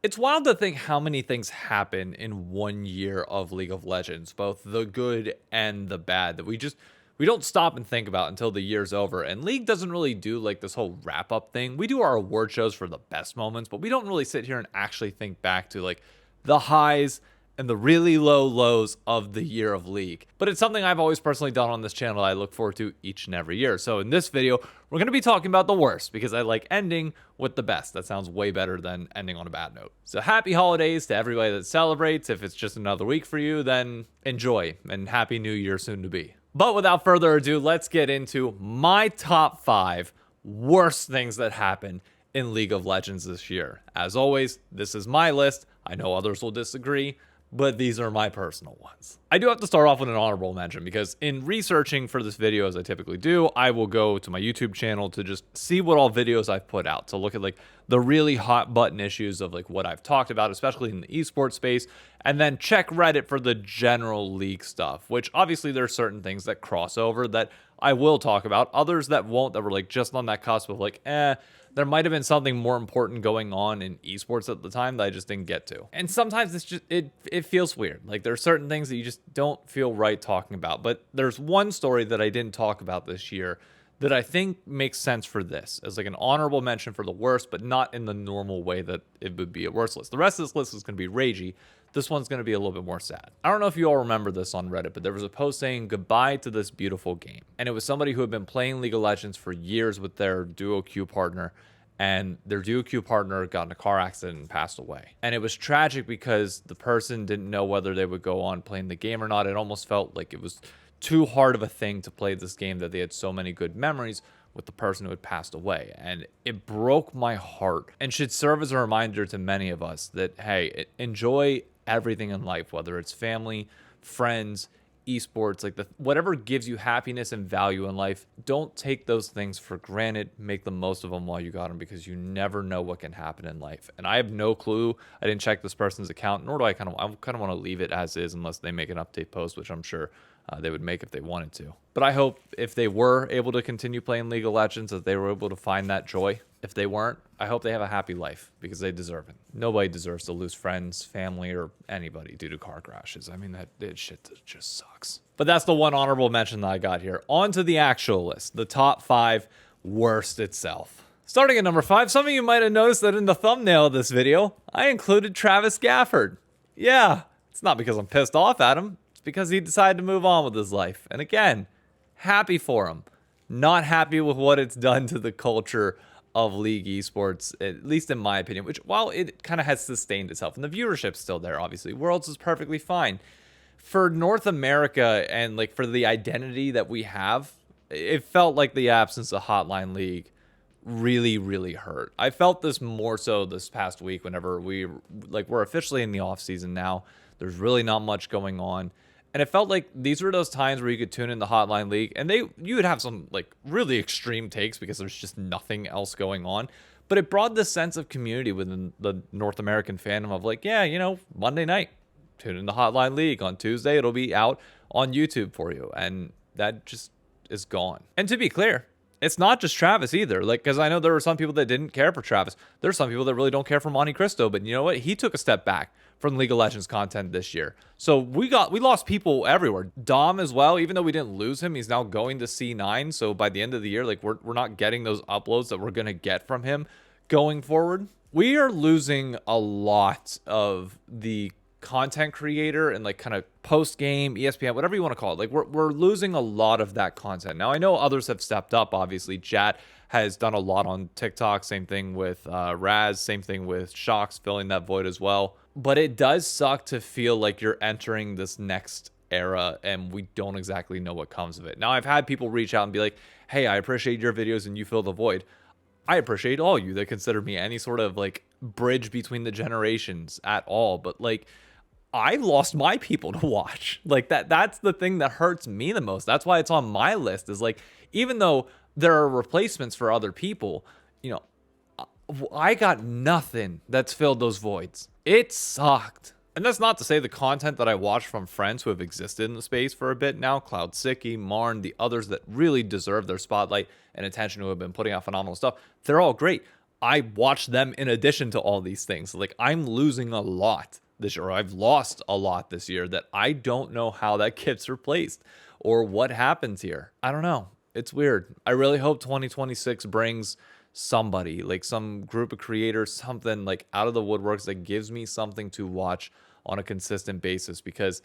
It's wild to think how many things happen in 1 year of League of Legends, both the good and the bad, that we don't stop and think about until the year's over. And League doesn't really do like this whole wrap up thing. We do our award shows for the best moments, but we don't really sit here and actually think back to like the highs and the really low lows of the year of League. But it's something I've always personally done on this channel that I look forward to each and every year. So in this video, we're going to be talking about the worst because I like ending with the best. That sounds way better than ending on a bad note. So happy holidays to everybody that celebrates. If it's just another week for you, then enjoy, and happy new year soon to be. But without further ado, let's get into my top 5 worst things that happened in League of Legends this year. As always, this is my list. I know others will disagree, but these are my personal ones. I do have to start off with an honorable mention because in researching for this video, as I typically do, I will go to my YouTube channel to just see what all videos I've put out, to look at like the really hot button issues of like what I've talked about, especially in the esports space, and then check Reddit for the general League stuff, which obviously there are certain things that cross over that I will talk about, others that won't, that were like just on that cusp of like, there might have been something more important going on in esports at the time that I just didn't get to. And sometimes it's just, it feels weird. Like there are certain things that you just don't feel right talking about. But there's one story that I didn't talk about this year that I think makes sense for this as like an honorable mention for the worst, but not in the normal way that it would be a worst list. The rest of this list is going to be ragey. This one's going to be a little bit more sad. I don't know if you all remember this on Reddit, but there was a post saying goodbye to this beautiful game. And it was somebody who had been playing League of Legends for years with their duo queue partner, and their duo queue partner got in a car accident and passed away. And it was tragic because the person didn't know whether they would go on playing the game or not. It almost felt like it was too hard of a thing to play this game, that they had so many good memories with the person who had passed away. And it broke my heart and should serve as a reminder to many of us that, hey, enjoy everything in life, whether it's family, friends, esports, like whatever gives you happiness and value in life. Don't take those things for granted. Make the most of them while you got them, because you never know what can happen in life. And I have no clue. I didn't check this person's account, nor do I kind of want to leave it as is unless they make an update post, which I'm sure they would make if they wanted to. But I hope if they were able to continue playing League of Legends, that they were able to find that joy. If they weren't, I hope they have a happy life, because they deserve it. Nobody deserves to lose friends, family, or anybody due to car crashes. I mean, that shit just sucks. But that's the one honorable mention that I got here. On to the actual list, the top 5 worst itself. Starting at number 5, some of you might have noticed that in the thumbnail of this video, I included Travis Gafford. Yeah, it's not because I'm pissed off at him. It's because he decided to move on with his life. And again, happy for him. Not happy with what it's done to the culture of League esports, at least in my opinion, which, while it kind of has sustained itself and the viewership's still there, obviously, Worlds is perfectly fine. For North America and like for the identity that we have, it felt like the absence of Hotline League really, really hurt. I felt this more so this past week whenever we're officially in the off season now. There's really not much going on. And it felt like these were those times where you could tune in the Hotline League and you would have some like really extreme takes because there's just nothing else going on. But it brought this sense of community within the North American fandom of like, yeah, you know, Monday night, tune in the Hotline League. On Tuesday, it'll be out on YouTube for you. And that just is gone. And to be clear, it's not just Travis either. Like, because I know there were some people that didn't care for Travis. There's some people that really don't care for Monte Cristo. But you know what? He took a step back from League of Legends content this year. So we lost people everywhere. Dom as well, even though we didn't lose him, he's now going to C9. So by the end of the year, like we're not getting those uploads that we're going to get from him going forward. We are losing a lot of the content creator and like kind of post game, ESPN, whatever you want to call it. Like we're losing a lot of that content. Now I know others have stepped up. Obviously, Jat has done a lot on TikTok. Same thing with Raz. Same thing with Shocks filling that void as well. But it does suck to feel like you're entering this next era and we don't exactly know what comes of it. Now I've had people reach out and be like, hey, I appreciate your videos and you fill the void. I appreciate all you that consider me any sort of like bridge between the generations at all. But like, I lost my people to watch. Like that's the thing that hurts me the most. That's why it's on my list, is like, even though there are replacements for other people, you know, I got nothing that's filled those voids. It sucked. And that's not to say the content that I watched from friends who have existed in the space for a bit now, Cloud Sicky, Marn, the others that really deserve their spotlight and attention, who have been putting out phenomenal stuff, they're all great. I watch them in addition to all these things. Like, I'm losing a lot this year, or I've lost a lot this year that I don't know how that gets replaced or what happens here. I don't know. It's weird. I really hope 2026 brings somebody, like some group of creators, something like out of the woodworks that gives me something to watch on a consistent basis, because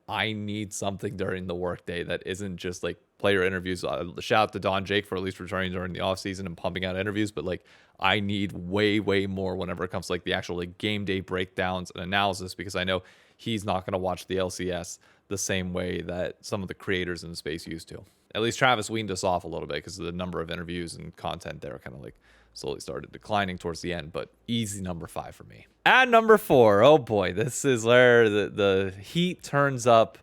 I need something during the workday that isn't just like player interviews. Shout out to Don Jake for at least returning during the offseason and pumping out interviews, but like I need way, way more whenever it comes to like the actual like game day breakdowns and analysis, because I know he's not going to watch the LCS the same way that some of the creators in the space used to. At least Travis weaned us off a little bit because the number of interviews and content there kind of like slowly started declining towards the end, but easy number 5 for me. At number 4, oh boy, this is where the heat turns up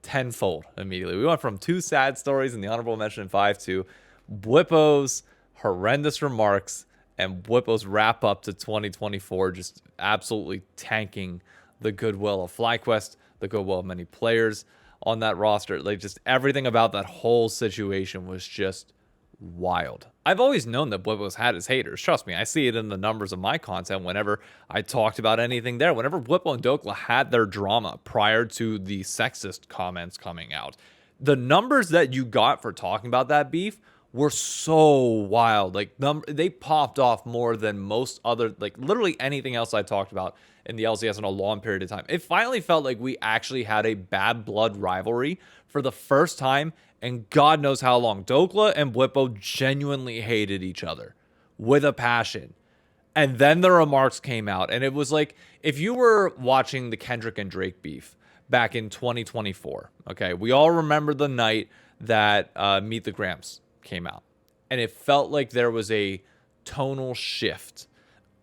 tenfold immediately. We went from 2 sad stories in the honorable mention 5 to Bwipo's horrendous remarks and Bwipo's wrap up to 2024, just absolutely tanking the goodwill of FlyQuest, the goodwill of many players on that roster. Like, just everything about that whole situation was just wild. I've always known that Bwipo's had his haters. Trust me, I see it in the numbers of my content whenever I talked about anything there. Whenever Bwipo and Dokla had their drama prior to the sexist comments coming out, the numbers that you got for talking about that beef were so wild. Like, they popped off more than most other, like literally anything else I talked about in the LCS in a long period of time. It finally felt like we actually had a bad blood rivalry for the first time, and God knows how long. Dokla and Bwipo genuinely hated each other with a passion. And then the remarks came out, and it was like, if you were watching the Kendrick and Drake beef back in 2024, okay, we all remember the night that Meet the Grams came out, and it felt like there was a tonal shift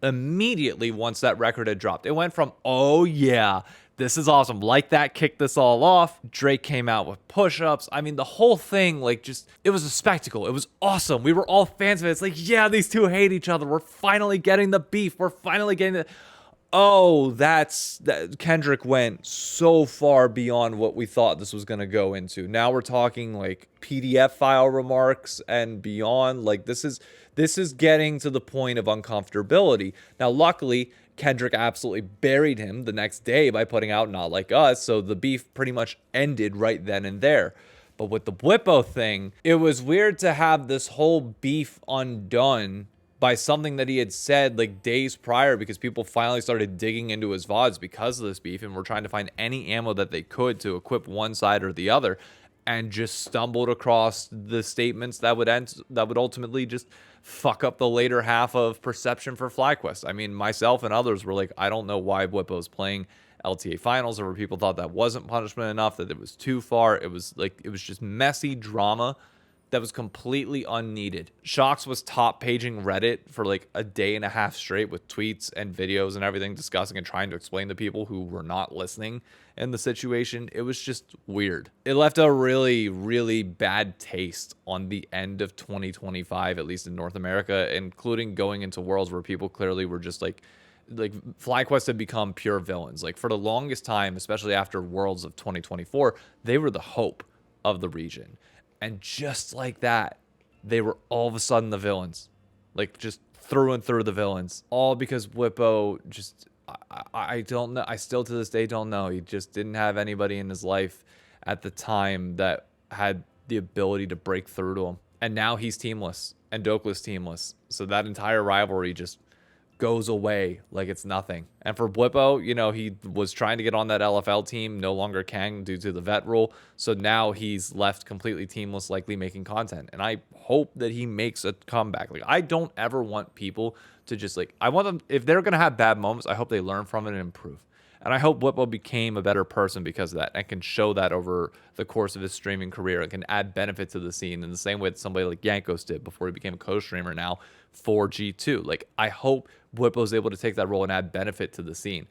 immediately once that record had dropped. It went from, oh yeah, this is awesome, like that kicked this all off. Drake came out with push-ups. I mean, the whole thing, like, just, it was a spectacle. It was awesome. We were all fans of it. It's like, yeah, these two hate each other. We're finally getting the beef. We're finally getting the... Oh, that Kendrick went so far beyond what we thought this was going to go into. Now we're talking like PDF file remarks and beyond. Like, this is getting to the point of uncomfortability. Now, luckily, Kendrick absolutely buried him the next day by putting out Not Like Us, so the beef pretty much ended right then and there. But with the Bwipo thing, it was weird to have this whole beef undone by something that he had said like days prior, because people finally started digging into his VODs because of this beef and were trying to find any ammo that they could to equip one side or the other, and just stumbled across the statements that would ultimately just fuck up the later half of perception for FlyQuest. I mean, myself and others were like, I don't know why Bwipo's playing LTA finals, or people thought that wasn't punishment enough, that it was too far. It was just messy drama that was completely unneeded. Shox was top paging Reddit for like a day and a half straight with tweets and videos and everything, discussing and trying to explain to people who were not listening in the situation. It was just weird. It left a really, really bad taste on the end of 2025, at least in North America, including going into Worlds where people clearly were just like FlyQuest had become pure villains. Like, for the longest time, especially after Worlds of 2024, they were the hope of the region. And just like that, they were all of a sudden the villains. Like, just through and through the villains. All because Bwipo just... I don't know. I still to this day don't know. He just didn't have anybody in his life at the time that had the ability to break through to him. And now he's teamless. And Dokla's teamless. So that entire rivalry just goes away like it's nothing. And for Bwipo, you know, he was trying to get on that LFL team, no longer can due to the vet rule. So now he's left completely teamless, likely making content. And I hope that he makes a comeback. Like, I don't ever want people to just like, I want them, if they're going to have bad moments, I hope they learn from it and improve. And I hope Bwipo became a better person because of that, and can show that over the course of his streaming career and can add benefit to the scene in the same way that somebody like Yankos did before he became a co-streamer now for G2. Like, I hope Bwipo's able to take that role and add benefit to the scene.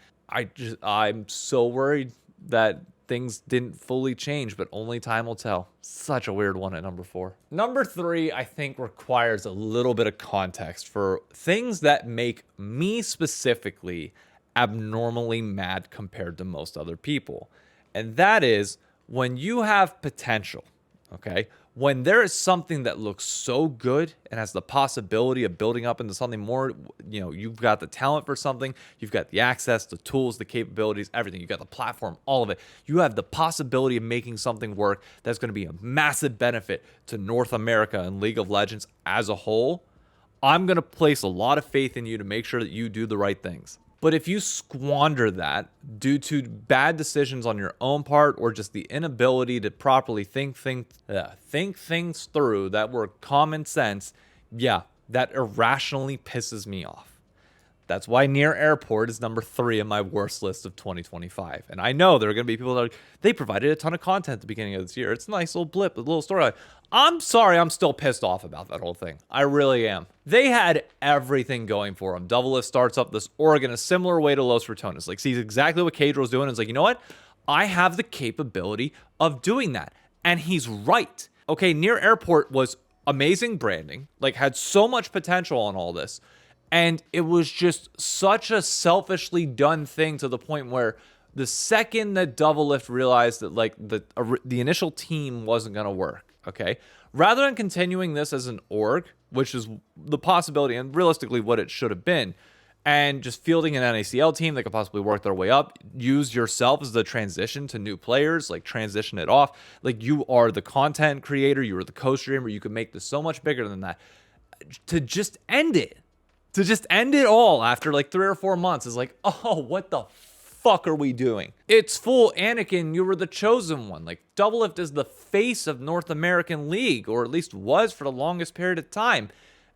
I'm so worried that things didn't fully change, but only time will tell. Such a weird one at number 4. Number 3, I think, requires a little bit of context for things that make me specifically abnormally mad compared to most other people. And that is when you have potential, okay? When there is something that looks so good and has the possibility of building up into something more, you've got the talent for something, you've got the access, the tools, the capabilities, everything. You've got the platform, all of it. You have the possibility of making something work that's going to be a massive benefit to North America and League of Legends as a whole. I'm going to place a lot of faith in you to make sure that you do the right things. But if you squander that due to bad decisions on your own part or just the inability to properly think things through that were common sense, that irrationally pisses me off. That's why Near Airport is number 3 in my worst list of 2025. And I know there are going to be people that are like, they provided a ton of content at the beginning of this year. It's a nice little blip, a little storyline. I'm sorry, I'm still pissed off about that whole thing. I really am. They had everything going for them. Doublelift starts up this org in a similar way to Los Ratones. Like, sees exactly what Cadro's doing. And it's like, you know what? I have the capability of doing that. And he's right. Okay, Near Airport was amazing branding, like had so much potential on all this. And it was just such a selfishly done thing to the point where the second that Doublelift realized that like the initial team wasn't going to work, okay, rather than continuing this as an org, which is the possibility and realistically what it should have been, and just fielding an NACL team that could possibly work their way up, use yourself as the transition to new players, like transition it off. Like you are the content creator, you are the co-streamer, you can make this so much bigger than that. To just end it. To just end it all after like 3 or 4 months is like, oh, what the fuck are we doing? It's full Anakin, you were the chosen one. Like, Doublelift is the face of North American League, or at least was for the longest period of time.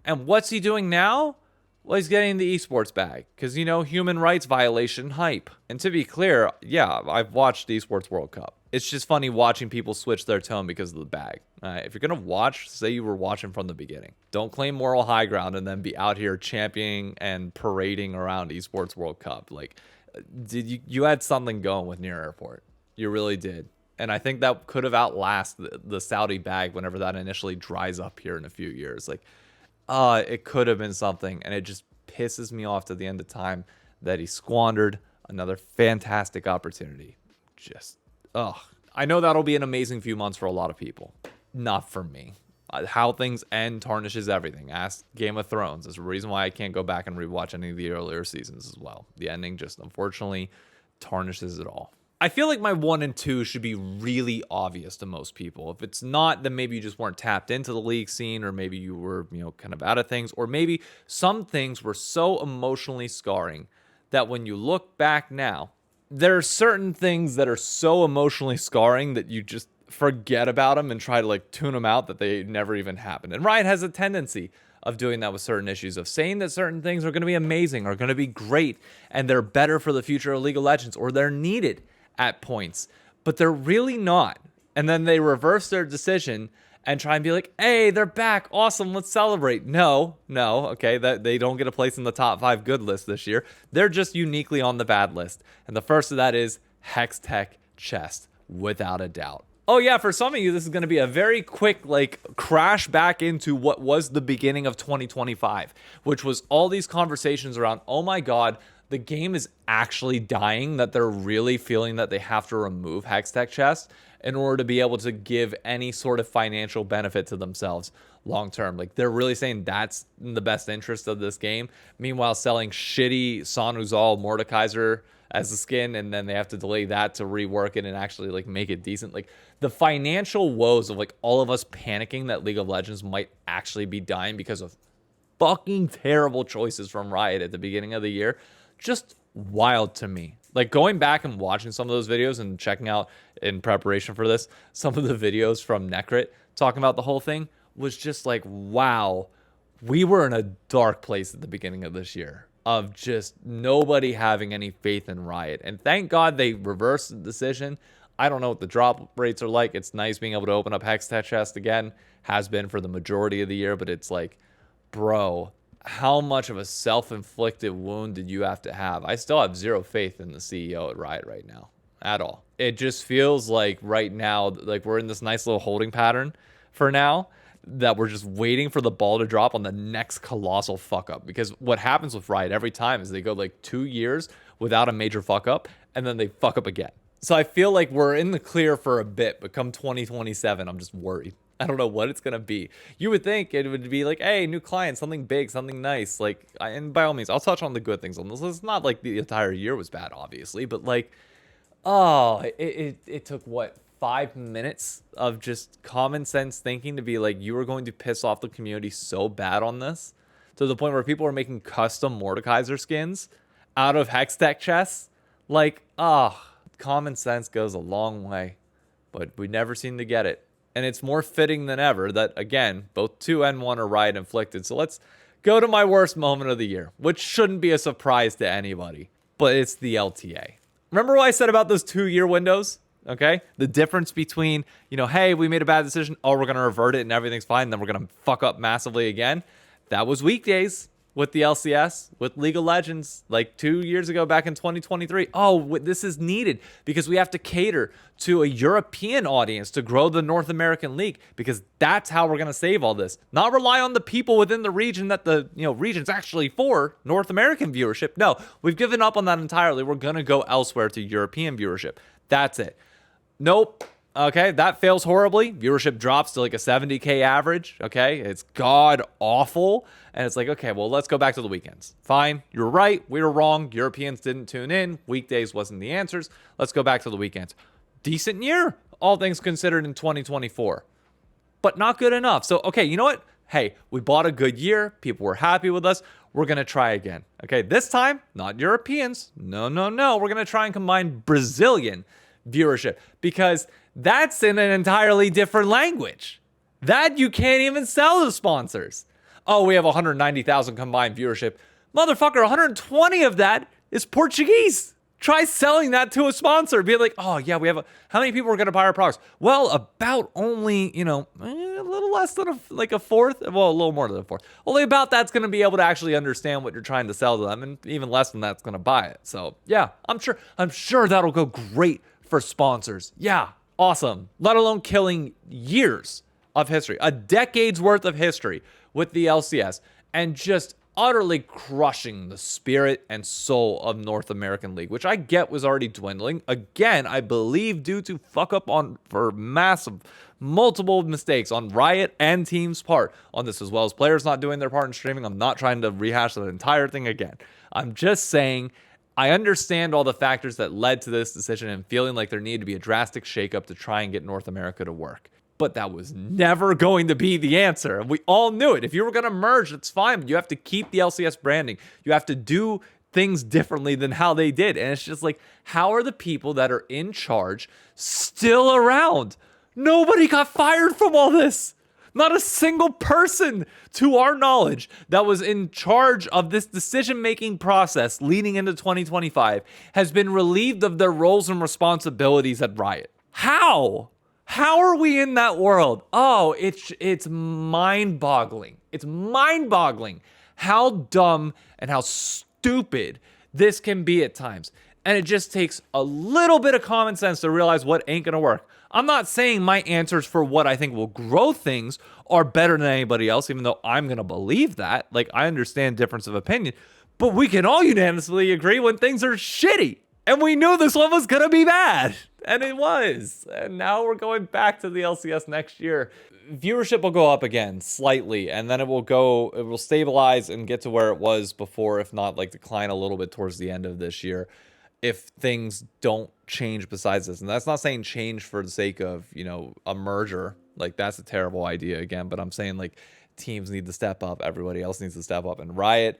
And what's he doing now? Well, he's getting the esports bag. Because, human rights violation hype. And to be clear, yeah, I've watched the Esports World Cup. It's just funny watching people switch their tone because of the bag. If you're going to watch, say you were watching from the beginning. Don't claim moral high ground and then be out here championing and parading around Esports World Cup. Like, you had something going with Near Airport. You really did. And I think that could have outlasted the Saudi bag whenever that initially dries up here in a few years. Like, it could have been something. And it just pisses me off to the end of time that he squandered another fantastic opportunity. I know that'll be an amazing few months for a lot of people. Not for me. How things end tarnishes everything. Ask Game of Thrones. There's a reason why I can't go back and rewatch any of the earlier seasons as well. The ending just unfortunately tarnishes it all. I feel like my 1 and 2 should be really obvious to most people. If it's not, then maybe you just weren't tapped into the league scene, or maybe you were, kind of out of things, or maybe some things were so emotionally scarring that when you look back now, there are certain things that are so emotionally scarring that you just forget about them and try to like tune them out that they never even happened. And Riot has a tendency of doing that with certain issues, of saying that certain things are going to be amazing, are going to be great, and they're better for the future of League of Legends, or they're needed at points, but they're really not. And then they reverse their decision and try and be like, hey, they're back. Awesome. Let's celebrate. No. Okay. That they don't get a place in the top 5 good list this year. They're just uniquely on the bad list. And the first of that is Hextech Chest, without a doubt. Oh yeah, for some of you, this is going to be a very quick like crash back into what was the beginning of 2025, which was all these conversations around, oh my God, the game is actually dying, that they're really feeling that they have to remove Hextech Chest in order to be able to give any sort of financial benefit to themselves long term. Like, they're really saying that's in the best interest of this game. Meanwhile, selling shitty Sanuzal Mordekaiser as a skin, and then they have to delay that to rework it and actually like make it decent. Like, the financial woes of like all of us panicking that League of Legends might actually be dying because of fucking terrible choices from Riot at the beginning of the year, just wild to me. Like, going back and watching some of those videos and checking out in preparation for this, some of the videos from Necrit talking about the whole thing was just like, wow, we were in a dark place at the beginning of this year of just nobody having any faith in Riot. And thank God they reversed the decision. I don't know what the drop rates are like. It's nice being able to open up Hextech Chest again. Has been for the majority of the year, but it's like, bro, how much of a self-inflicted wound did you have to have? I still have zero faith in the CEO at Riot right now at all. It just feels like right now, like we're in this nice little holding pattern for now, that we're just waiting for the ball to drop on the next colossal fuck up. Because what happens with Riot every time is they go like 2 years without a major fuck up, and then they fuck up again. So I feel like we're in the clear for a bit, but come 2027, I'm just worried. I don't know what it's going to be. You would think it would be like, hey, new client, something big, something nice. Like, and by all means, I'll touch on the good things on this. It's not like the entire year was bad, obviously, but like, oh, it took what, 5 minutes of just common sense thinking to be like, you were going to piss off the community so bad on this to the point where people are making custom Mordekaiser skins out of Hextech chests. Like, common sense goes a long way, but we never seem to get it. And it's more fitting than ever that, again, both 2 and 1 are Riot inflicted. So let's go to my worst moment of the year, which shouldn't be a surprise to anybody, but it's the LTA. Remember what I said about those 2-year windows? Okay? The difference between, hey, we made a bad decision. Oh, we're going to revert it and everything's fine. Then we're going to fuck up massively again. That was weekdays with the LCS, with League of Legends, like 2 years ago back in 2023. Oh, this is needed because we have to cater to a European audience to grow the North American League, because that's how we're going to save all this. Not rely on the people within the region that the region's actually for North American viewership. No, we've given up on that entirely. We're going to go elsewhere to European viewership. That's it. Nope. Okay, that fails horribly. Viewership drops to like a 70K average. Okay, it's god awful. And it's like, okay, well, let's go back to the weekends. Fine, you're right. We were wrong. Europeans didn't tune in. Weekdays wasn't the answers. Let's go back to the weekends. Decent year, all things considered, in 2024. But not good enough. So, okay, you know what? Hey, we bought a good year. People were happy with us. We're going to try again. Okay, this time, not Europeans. No. We're going to try and combine Brazilian viewership, because that's in an entirely different language that you can't even sell to sponsors. Oh, we have 190,000 combined viewership. Motherfucker, 120 of that is Portuguese. Try selling that to a sponsor. Be like, oh yeah, we have how many people are going to buy our products? Well, about only, a little less than a fourth. Well, a little more than a fourth. Only about that's going to be able to actually understand what you're trying to sell to them, and even less than that's going to buy it. So yeah, I'm sure that'll go great for sponsors. Yeah, awesome. Let alone killing years of history, a decade's worth of history with the LCS, and just utterly crushing the spirit and soul of North American League, which I get was already dwindling. Again, I believe due to for massive, multiple mistakes on Riot and team's part on this, as well as players not doing their part in streaming. I'm not trying to rehash the entire thing again. I'm just saying, I understand all the factors that led to this decision and feeling like there needed to be a drastic shakeup to try and get North America to work. But that was never going to be the answer. And we all knew it. If you were going to merge, that's fine. But you have to keep the LCS branding. You have to do things differently than how they did. And it's just like, how are the people that are in charge still around? Nobody got fired from all this. Not a single person, to our knowledge, that was in charge of this decision-making process leading into 2025 has been relieved of their roles and responsibilities at Riot. How? How are we in that world? Oh, it's mind-boggling. It's mind-boggling how dumb and how stupid this can be at times. And it just takes a little bit of common sense to realize what ain't gonna work. I'm not saying my answers for what I think will grow things are better than anybody else, even though I'm gonna believe that. Like, I understand difference of opinion, but we can all unanimously agree when things are shitty. And we knew this one was going to be bad. And it was. And now we're going back to the LCS next year. Viewership will go up again slightly. And then it will stabilize and get to where it was before, if not like decline a little bit towards the end of this year, if things don't change besides this. And that's not saying change for the sake of, a merger. Like, that's a terrible idea again. But I'm saying, like, teams need to step up. Everybody else needs to step up. And Riot,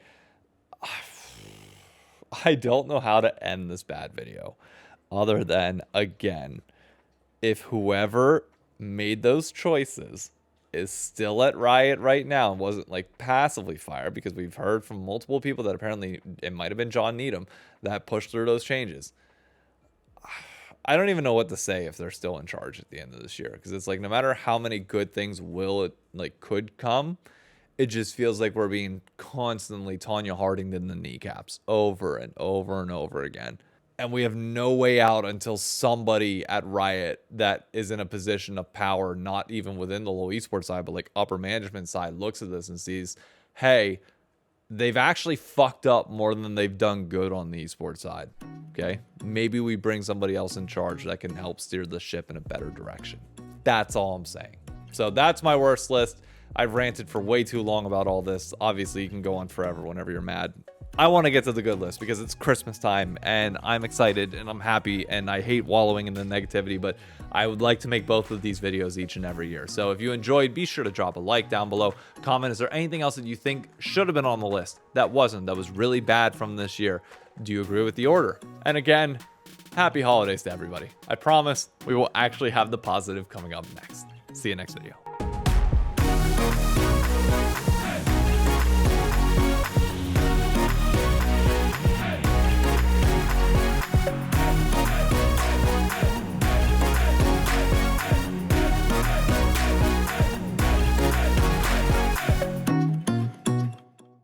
I don't know how to end this bad video other than, again, if whoever made those choices is still at Riot right now and wasn't like passively fired, because we've heard from multiple people that apparently it might have been John Needham that pushed through those changes. I don't even know what to say if they're still in charge at the end of this year, because it's like, no matter how many good things could come, it just feels like we're being constantly Tanya Harding in the kneecaps over and over and over again. And we have no way out until somebody at Riot that is in a position of power, not even within the low esports side, but like upper management side, looks at this and sees, hey, they've actually fucked up more than they've done good on the esports side. Okay? Maybe we bring somebody else in charge that can help steer the ship in a better direction. That's all I'm saying. So that's my worst list. I've ranted for way too long about all this. Obviously, you can go on forever whenever you're mad. I want to get to the good list because it's Christmas time and I'm excited and I'm happy and I hate wallowing in the negativity, but I would like to make both of these videos each and every year. So if you enjoyed, be sure to drop a like down below. Comment, is there anything else that you think should have been on the list that wasn't, that was really bad from this year? Do you agree with the order? And again, happy holidays to everybody. I promise we will actually have the positive coming up next. See you next video.